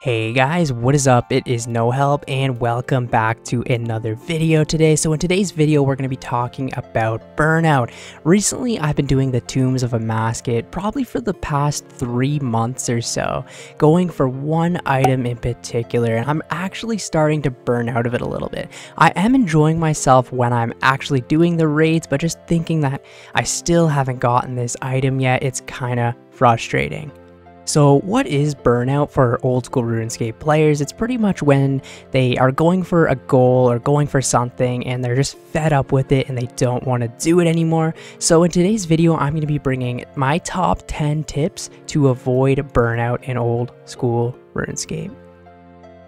Hey guys, what is up? It is No Help and welcome back to another video today. So in today's video, we're going to be talking about burnout. Recently, I've been doing the Tombs of a Masket probably for the past 3 months or so, going for one item in particular, and I'm actually starting to burn out of it a little bit. I am enjoying myself when I'm actually doing the raids, but just thinking that I still haven't gotten this item yet, it's kind of frustrating. So what is burnout for old school RuneScape players? It's pretty much when they are going for a goal or going for something and they're just fed up with it and they don't want to do it anymore. So in today's video, I'm going to be bringing my top 10 tips to avoid burnout in old school RuneScape.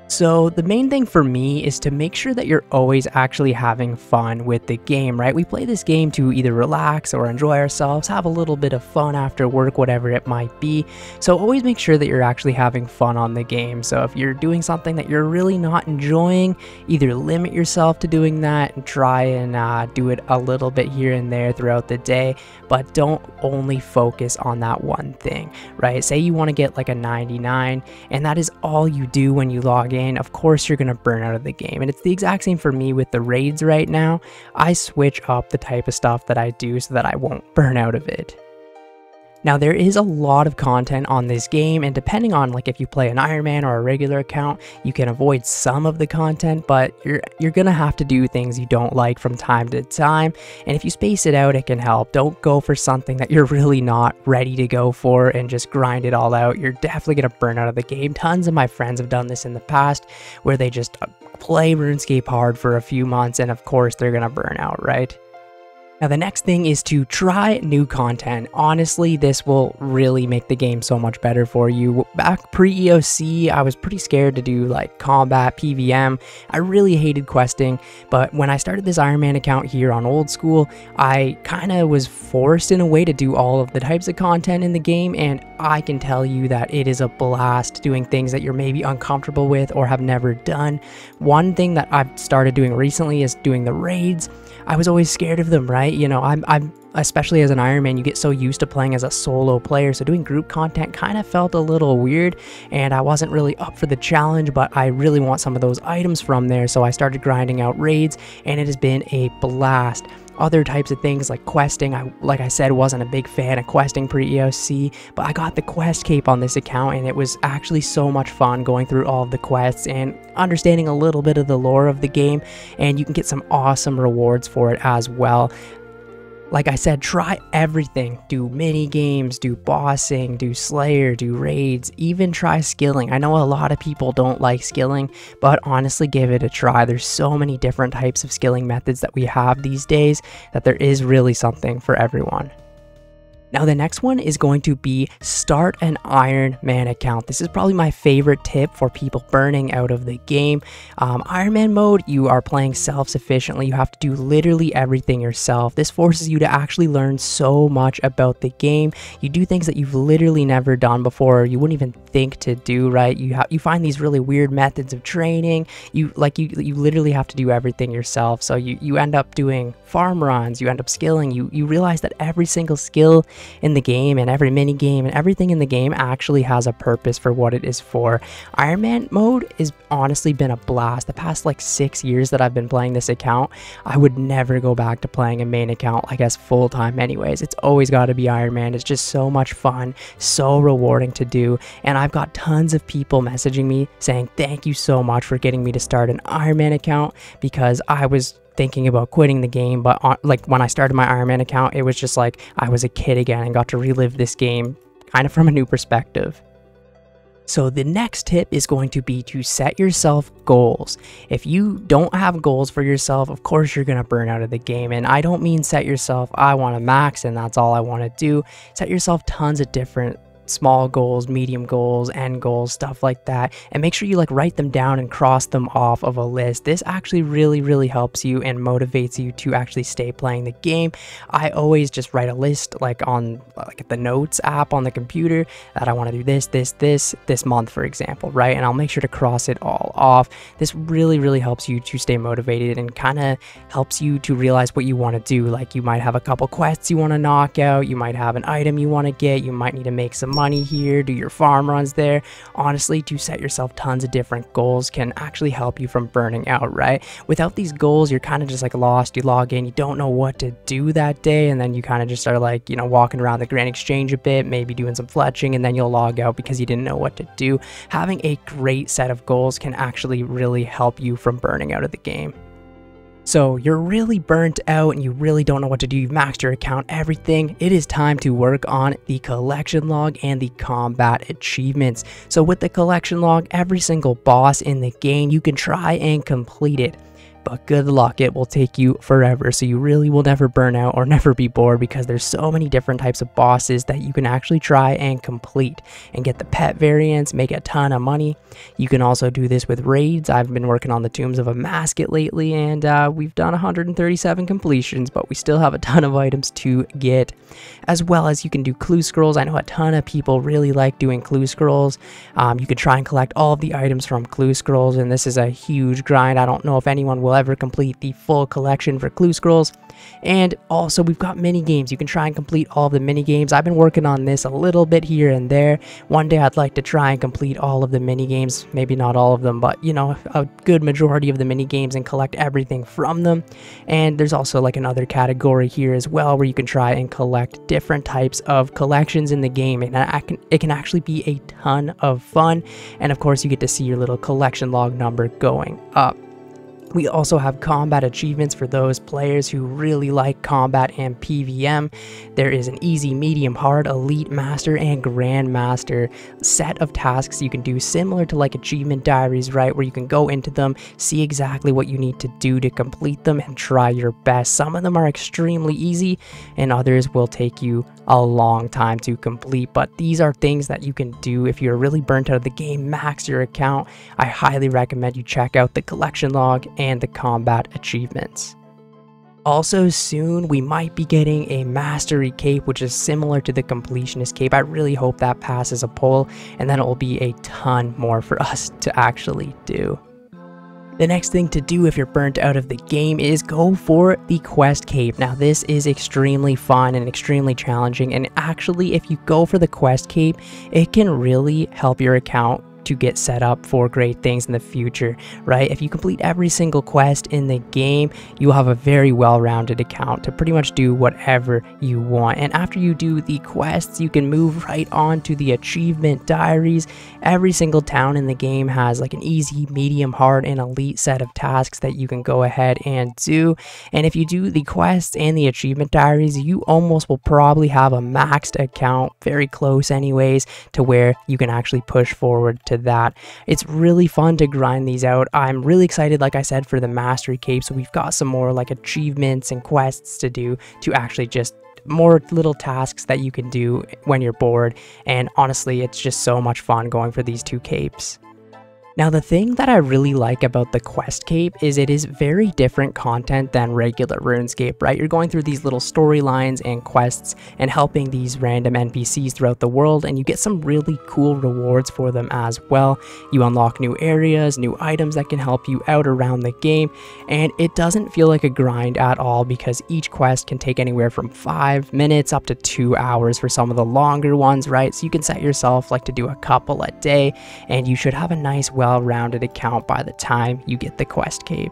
So the main thing for me is to make sure that you're always actually having fun with the game, right? We play this game to either relax or enjoy ourselves, have a little bit of fun after work, whatever it might be. So always make sure that you're actually having fun on the game. So if you're doing something that you're really not enjoying, either limit yourself to doing that and try and do it a little bit here and there throughout the day, but don't only focus on that one thing, right? Say you want to get like a 99 and that is all you do when you log in. Of course you're going to burn out of the game, and it's the exact same for me with the raids right now. I switch up the type of stuff that I do so that I won't burn out of it. Now there is a lot of content on this game, and depending on like if you play an Ironman or a regular account, you can avoid some of the content, but you're gonna have to do things you don't like from time to time, and if you space it out, it can help. Don't go for something that you're really not ready to go for and just grind it all out. You're definitely gonna burn out of the game. Tons of my friends have done this in the past where they just play RuneScape hard for a few months and of course they're gonna burn out, right? Now the next thing is to try new content. Honestly, this will really make the game so much better for you. Back pre-EOC, I was pretty scared to do like combat, PVM. I really hated questing, but when I started this Ironman account here on Old School, I kind of was forced in a way to do all of the types of content in the game, and I can tell you that it is a blast doing things that you're maybe uncomfortable with or have never done. One thing that I've started doing recently is doing the raids. I was always scared of them, right? You know, I'm especially as an Ironman, you get so used to playing as a solo player, so doing group content kind of felt a little weird, and I wasn't really up for the challenge, but I really want some of those items from there, so I started grinding out raids, and it has been a blast. Other types of things like questing, like I said, wasn't a big fan of questing pre-EOC, but I got the quest cape on this account, and it was actually so much fun going through all of the quests and understanding a little bit of the lore of the game, and you can get some awesome rewards for it as well. Like I said, try everything. Do mini games, do bossing, do slayer, do raids, even try skilling. I know a lot of people don't like skilling, but honestly give it a try. There's so many different types of skilling methods that we have these days that there is really something for everyone. Now the next one is going to be start an Ironman account. This is probably my favorite tip for people burning out of the game. Ironman mode, you are playing self-sufficiently. You have to do literally everything yourself. This forces you to actually learn so much about the game. You do things that you've literally never done before, or you wouldn't even think to do, right? You find these really weird methods of training. You literally have to do everything yourself. So you end up doing farm runs, you end up skilling, you realize that every single skill in the game and every mini game and everything in the game actually has a purpose for what it is for. Ironman mode has honestly been a blast. The past like 6 years that I've been playing this account, I would never go back to playing a main account, I guess, full time anyways. It's always got to be Ironman. It's just so much fun, so rewarding to do, and I've got tons of people messaging me saying thank you so much for getting me to start an Ironman account, because I was thinking about quitting the game, but like when I started my Ironman account, it was just like I was a kid again and got to relive this game kind of from a new perspective. So the next tip is going to be to set yourself goals. If you don't have goals for yourself, of course you're going to burn out of the game. And I don't mean set yourself, I want to max and that's all I want to do. Set yourself tons of different small goals, medium goals, end goals, stuff like that, and make sure you like write them down and cross them off of a list. This actually really helps you and motivates you to actually stay playing the game. I always just write a list like on like the notes app on the computer that I want to do this month, for example, right? And I'll make sure to cross it all off. This really helps you to stay motivated and kind of helps you to realize what you want to do. Like you might have a couple quests you want to knock out, you might have an item you want to get, you might need to make some money, money here, do your farm runs there. Honestly, to set yourself tons of different goals can actually help you from burning out, right? Without these goals, you're kind of just like lost. You log in, you don't know what to do that day, and then you kind of just are like, you know, walking around the Grand Exchange a bit, maybe doing some fletching, and then you'll log out because you didn't know what to do. Having a great set of goals can actually really help you from burning out of the game. So you're really burnt out and you really don't know what to do. You've maxed your account, everything. It is time to work on the collection log and the combat achievements. So with the collection log, every single boss in the game, you can try and complete it. But good luck, it will take you forever, so you really will never burn out or never be bored because there's so many different types of bosses that you can actually try and complete and get the pet variants, make a ton of money. You can also do this with raids. I've been working on the Tombs of a Masket lately, and we've done 137 completions, but we still have a ton of items to get. As well as you can do clue scrolls. I know a ton of people really like doing clue scrolls. You can try and collect all of the items from clue scrolls, and this is a huge grind. I don't know if anyone will ever complete the full collection for clue scrolls. And also we've got mini games. You can try and complete all of the mini games. I've been working on this a little bit here and there. One day I'd like to try and complete all of the mini games, maybe not all of them, but you know, a good majority of the mini games and collect everything from them. And there's also like another category here as well where you can try and collect different types of collections in the game, and it can actually be a ton of fun. And of course you get to see your little collection log number going up. We also have combat achievements for those players who really like combat and PVM. There is an easy, medium, hard, elite, master, and grandmaster set of tasks you can do similar to like achievement diaries, right? Where you can go into them, see exactly what you need to do to complete them, and try your best. Some of them are extremely easy and others will take you a long time to complete, but these are things that you can do if you're really burnt out of the game, max your account. I highly recommend you check out the collection log and the combat achievements. Also soon we might be getting a mastery cape, which is similar to the completionist cape. I really hope that passes a poll, and then it will be a ton more for us to actually do. The next thing to do if you're burnt out of the game is go for the quest cape. Now this is extremely fun and extremely challenging, and actually if you go for the quest cape, it can really help your account to get set up for great things in the future, right? If you complete every single quest in the game, you will have a very well-rounded account to pretty much do whatever you want. And after you do the quests, you can move right on to the achievement diaries. Every single town in the game has like an easy, medium, hard, and elite set of tasks that you can go ahead and do. And if you do the quests and the achievement diaries, you almost will probably have a maxed account, very close anyways, to where you can actually push forward to that. It's really fun to grind these out. I'm really excited, like I said, for the mastery cape, so we've got some more like achievements and quests to do, to actually just more little tasks that you can do when you're bored. And honestly, it's just so much fun going for these two capes. Now the thing that I really like about the quest cape is it is very different content than regular RuneScape, right? You're going through these little storylines and quests and helping these random NPCs throughout the world, and you get some really cool rewards for them as well. You unlock new areas, new items that can help you out around the game, and it doesn't feel like a grind at all because each quest can take anywhere from 5 minutes up to 2 hours for some of the longer ones, right? So you can set yourself like to do a couple a day, and you should have a nice well-rounded account by the time you get the quest cape.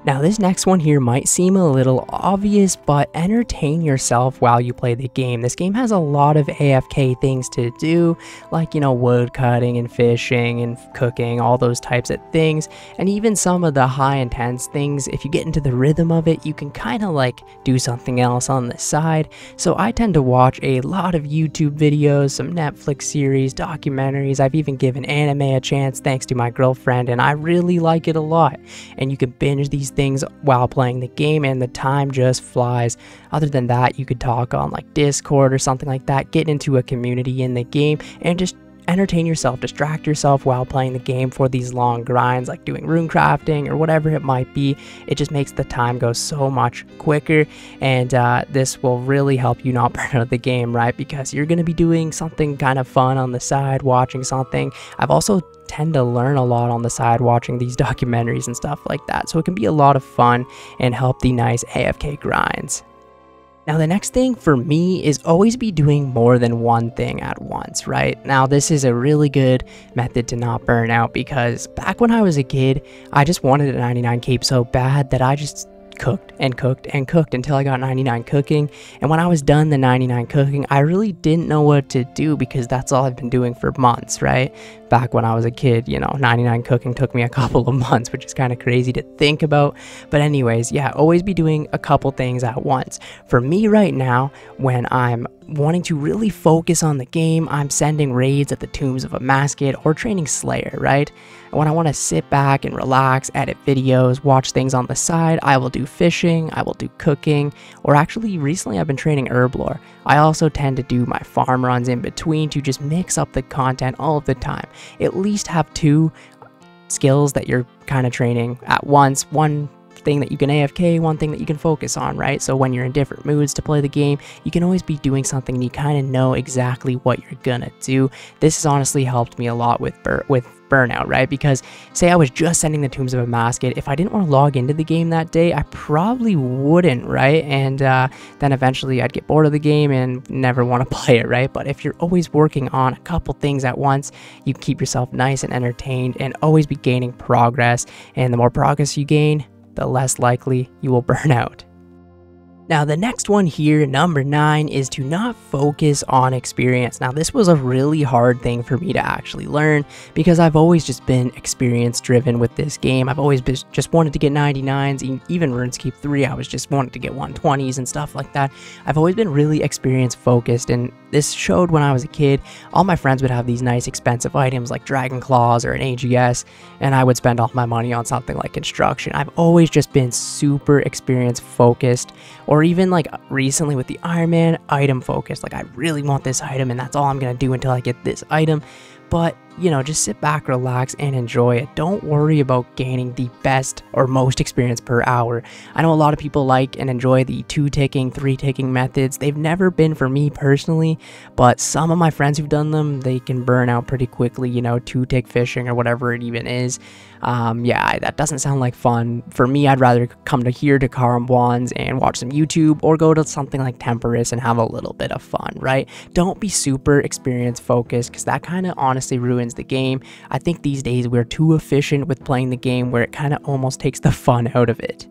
Now this next one here might seem a little obvious, but entertain yourself while you play the game. This game has a lot of AFK things to do, like, you know, wood cutting and fishing and cooking, all those types of things. And even some of the high intense things, if you get into the rhythm of it, you can kind of like do something else on the side. So I tend to watch a lot of YouTube videos, some Netflix series, documentaries. I've even given anime a chance thanks to my girlfriend, and I really like it a lot. And you can binge these things while playing the game and the time just flies. Other than that, you could talk on like Discord or something like that, get into a community in the game and just entertain yourself, distract yourself while playing the game for these long grinds like doing rune crafting or whatever it might be. It just makes the time go so much quicker, and this will really help you not burn out of the game, right? Because you're going to be doing something kind of fun on the side, watching something. I've also tend to learn a lot on the side watching these documentaries and stuff like that, so it can be a lot of fun and help the nice AFK grinds. Now, the next thing for me is always be doing more than one thing at once, right? Now, this is a really good method to not burn out because back when I was a kid, I just wanted a 99 cape so bad that I just cooked and cooked and cooked until I got 99 cooking. And when I was done the 99 cooking, I really didn't know what to do because that's all I've been doing for months, right? Back when I was a kid, 99 cooking took me a couple of months, which is kind of crazy to think about. But anyways, yeah, always be doing a couple things at once. For me right now, when I'm wanting to really focus on the game, I'm sending raids at the Tombs of a Mascot or training Slayer, right? When I want to sit back and relax, edit videos, watch things on the side, I will do fishing, I will do cooking, or actually recently I've been training Herblore. I also tend to do my farm runs in between to just mix up the content all of the time. At least have two skills that you're kind of training at once. One thing that you can AFK, one thing that you can focus on, right? So when you're in different moods to play the game, you can always be doing something and you kind of know exactly what you're gonna do. This has honestly helped me a lot with burnout, right? Because say I was just sending the Tombs of a Mascot, if I didn't want to log into the game that day, I probably wouldn't, right? And then eventually I'd get bored of the game and never want to play it, right? But if you're always working on a couple things at once, you keep yourself nice and entertained and always be gaining progress. And the more progress you gain, the less likely you will burn out. Now, the next one here, number 9, is to not focus on experience. Now, this was a really hard thing for me to actually learn because I've always just been experience driven with this game. I've always just wanted to get 99s, even RuneScape 3, I was just wanted to get 120s and stuff like that. I've always been really experience focused, and this showed when I was a kid. All my friends would have these nice expensive items like Dragon Claws or an AGS, and I would spend all my money on something like construction. I've always just been super experience focused, or even like recently with the Ironman, item focused. Like I really want this item and that's all I'm gonna do until I get this item. But just sit back, relax, and enjoy it. Don't worry about gaining the best or most experience per hour. I know a lot of people like and enjoy the 2-ticking, 3-ticking methods. They've never been for me personally, but some of my friends who've done them, they can burn out pretty quickly, 2-tick fishing or whatever it even is. Yeah, that doesn't sound like fun. For me, I'd rather come to here to Karambwans and watch some YouTube or go to something like Temperus and have a little bit of fun, right? Don't be super experience focused because that kind of honestly ruins the game. I think these days we're too efficient with playing the game where it kind of almost takes the fun out of it.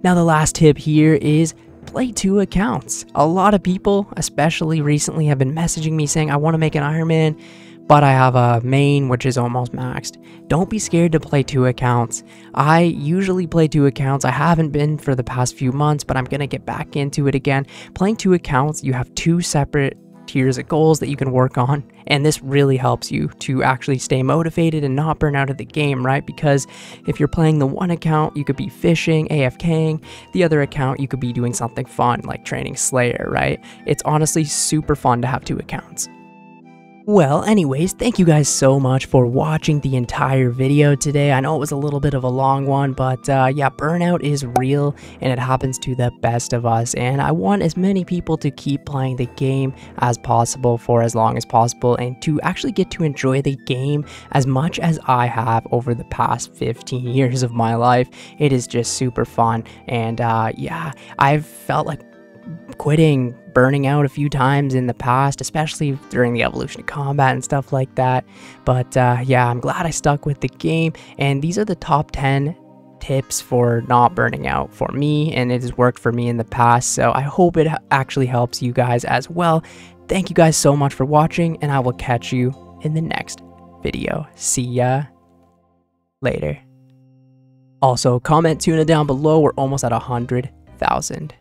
Now, the last tip here is play 2 accounts. A lot of people, especially recently, have been messaging me saying, I want to make an Ironman, but I have a main which is almost maxed. Don't be scared to play 2 accounts. I usually play 2 accounts. I haven't been for the past few months, but I'm going to get back into it again. Playing 2 accounts, you have 2 separate tiers of goals that you can work on, and this really helps you to actually stay motivated and not burn out of the game, right? Because if you're playing the one account, you could be fishing, AFKing. The other account, you could be doing something fun like training Slayer, right? It's honestly super fun to have 2 accounts. Well, anyways, thank you guys so much for watching the entire video today. I know it was a little bit of a long one, but yeah, burnout is real and it happens to the best of us. And I want as many people to keep playing the game as possible for as long as possible and to actually get to enjoy the game as much as I have over the past 15 years of my life. It is just super fun. And yeah, I've felt like quitting, burning out a few times in the past, especially during the evolution of combat and stuff like that. But yeah, I'm glad I stuck with the game, and these are the top 10 tips for not burning out for me, and it has worked for me in the past, so I hope it actually helps you guys as well. Thank you guys so much for watching, and I will catch you in the next video. See ya later. Also, comment tuna down below. We're almost at 100,000.